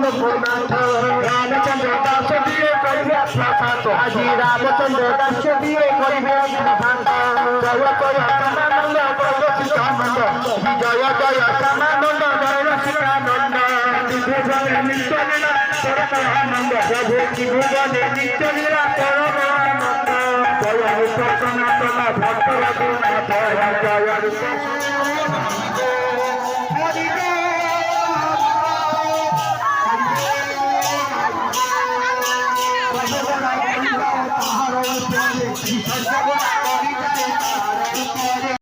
অনুপুরনাথ রামচন্দ্র দাস দিয়ে করিবে প্রসাদ আজি রামচন্দ্র দাস দিয়ে করিবে প্রসাদ জয় জয় শ্যামানন্দ জয় সীতানন্দ জয় জয় শ্যামানন্দ জয় সীতানন্দ ত্রিভুবনে নিত্য লীলা পরমানন্দ প্রভু ত্রিভুবনে নিত্য লীলা পরমানন্দ জয় রূপ সনাতন ভক্ত রঘুনাথ জয় রূপ হরি